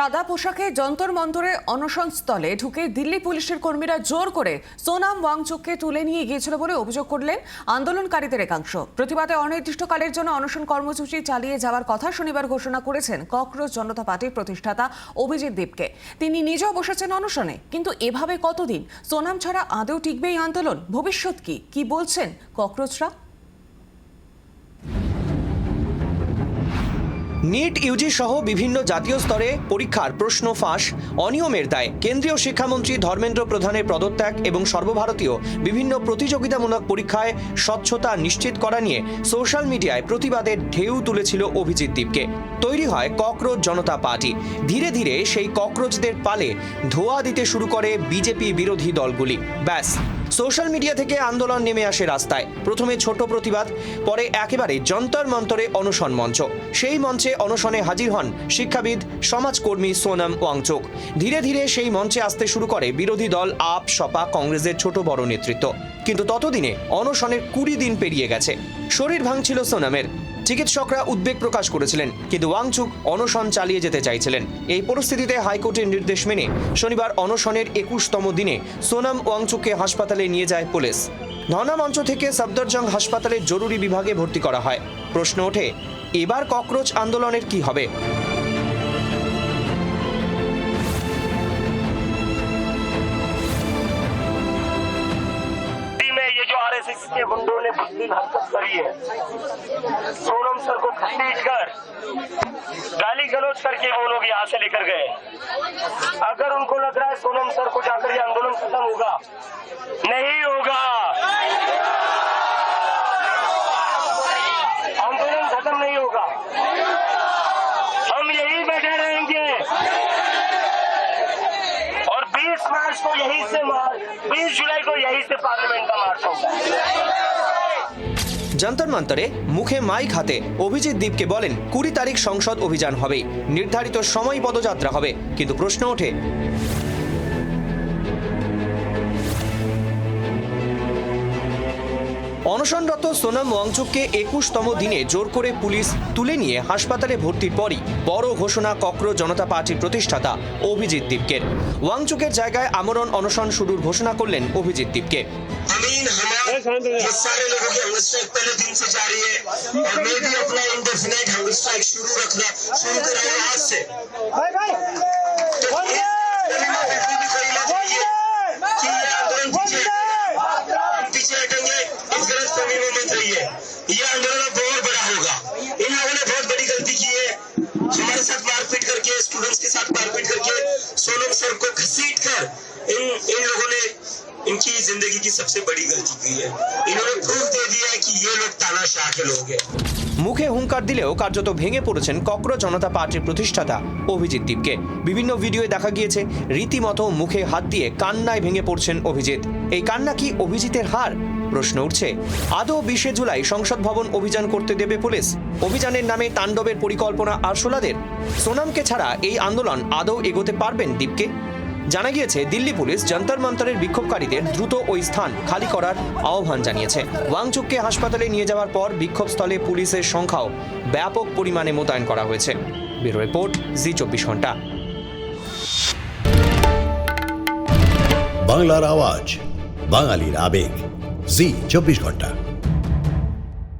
সাদা পোশাকে যন্তর মন্তরে অনশন স্থলে ঢুকে দিল্লি পুলিশের কর্মীরা জোর করে সোনাম ওয়াংচুককে তুলে নিয়ে গিয়েছিল বলে অভিযোগ করলেন আন্দোলনকারীদের একাংশ। প্রতিবাদে অনির্দিষ্টকালের জন্য অনশন কর্মসূচি চালিয়ে যাওয়ার কথা শনিবার ঘোষণা করেছেন ককরোচ জনতা পার্টির প্রতিষ্ঠাতা অভিজিৎ দেবকে। তিনি নিজেও বসেছেন অনশনে। কিন্তু এভাবে কতদিন? সোনাম ছাড়া আদৌ টিকবে এই আন্দোলন? ভবিষ্যৎ কি বলছেন ককরোচরা? নিট ইউজি সহ বিভিন্ন জাতীয় স্তরে পরীক্ষার প্রশ্ন ফাঁস, অনিয়মের দায়ে কেন্দ্রীয় শিক্ষামন্ত্রী ধর্মেন্দ্র প্রধানের পদত্যাগ এবং সর্বভারতীয় বিভিন্ন প্রতিযোগিতামূলক পরীক্ষায় স্বচ্ছতা নিশ্চিত করা নিয়ে সোশ্যাল মিডিয়ায় প্রতিবাদের ঢেউ তুলেছিল অভিজিৎ দেবকে। তৈরি হয় ককরোচ জনতা পার্টি। ধীরে ধীরে সেই ককরোচদের পালে ধোঁয়া দিতে শুরু করে বিজেপি বিরোধী দলগুলি। ব্যাস, সোশ্যাল মিডিয়া থেকে আন্দোলন নেমে আসে রাস্তায়। প্রথমে ছোট প্রতিবাদ, পরে একেবারে যন্তর মন্তরে অনশন মঞ্চ। সেই মঞ্চে অনশনে হাজির হন শিক্ষাবিদ, সমাজকর্মী সোনাম ওয়াংচুক। ধীরে ধীরে সেই মঞ্চে আসতে শুরু করে বিরোধী দল আপ, সপা, কংগ্রেসের ছোট বড় নেতৃত্ব। কিন্তু ততদিনে অনশনের 20 দিন পেরিয়ে গেছে। শরীর ভাঙছিল সোনামের। চিকিৎসকরা উদ্বেগ প্রকাশ করেছিলেন, কিন্তু ওয়াংচুক অনশন চালিয়ে যেতে চাইছিলেন। এই পরিস্থিতিতে হাইকোর্টের নির্দেশ মেনে শনিবার অনশনের 21তম দিনে সোনাম ওয়াংচুককে হাসপাতালে নিয়ে যায় পুলিশ। ধর্না মঞ্চ থেকে সফদরজং হাসপাতালের জরুরি বিভাগে ভর্তি করা হয়। প্রশ্ন ওঠে, এবার ককরোচ আন্দোলনের কি হবে? आरएसएस के गुंडों ने बुजदिल हरकत करी है। सोनम सर को खरीद कर गाली गलौज करके वो लोग यहाँ से लेकर गए। अगर उनको लग रहा है सोनम सर को जाकर ये आंदोलन खत्म होगा, नहीं होगा। आंदोलन खत्म नहीं होगा, हम यही बैठे रहेंगे और 20 मार्च को यहीं से 20 जुलाई को यहीं से पार्लियामेंट का मार्च होगा। যন্তর মন্তরে মুখে মাইক হাতে অভিজিৎ দেবকে বলেন 20 তারিখ সংসদ অভিযান হবে, নির্ধারিত সময় পদযাত্রা হবে। কিন্তু প্রশ্ন ওঠে, অনশনরত সোনাম ওয়াংচুককে 21তম দিনে জোর করে পুলিশ তুলে নিয়ে হাসপাতালে ভর্তির পরই বড় ঘোষণা ককরোচ জনতা পার্টির প্রতিষ্ঠাতা অভিজিৎ দেবকের। ওয়াংচুকের জায়গায় আমরণ অনশন শুরুর ঘোষণা করলেন অভিজিৎ দেবকে। ये आंदोलन बहुत बड़ा होगा। इन लोगों ने बहुत बड़ी गलती की है, हमारे साथ मारपीट करके, स्टूडेंट्स के साथ मारपीट करके सोनम सर को घसीट कर इन लोगों ने इनकी जिंदगी की सबसे बड़ी गलती की है। इन्होंने प्रूफ दे दिया है कि ये लोग तानाशाह के लोग हैं। মুখে হুঙ্কার দিলেও কার্যত ভেঙে পড়েছেন ককরোচ জনতা পার্টির প্রতিষ্ঠাতা অভিজিৎ দেবকে। বিভিন্ন ভিডিওয়ে দেখা গিয়েছে রীতিমতো মুখে হাত দিয়ে কান্নায় ভেঙে পড়ছেন অভিজিৎ। এই কান্না কি অভিজিতের হার? প্রশ্ন উঠছে, আদৌ 20 জুলাই সংসদ ভবন অভিযান করতে দেবে পুলিশ? অভিযানের নামে তাণ্ডবের পরিকল্পনা আরশোলাদের? সোনামকে ছাড়া এই আন্দোলন আদৌ এগোতে পারবেন দেবকে? জানা গিয়েছে দিল্লি পুলিশ যন্তর মন্তরের বিক্ষোভকারীদের দ্রুত ওই স্থান খালি করার আহ্বান জানিয়েছে। ওয়াংচুককে হাসপাতালে নিয়ে যাওয়ার পর বিক্ষোভস্থলে পুলিশের সংখ্যাও ব্যাপক পরিমাণে মোতায়েন করা হয়েছে। ব্যুরো রিপোর্ট, জি 24 ঘন্টা। বাংলার আওয়াজ, বাঙালির আবেগ, জি 24 ঘন্টা।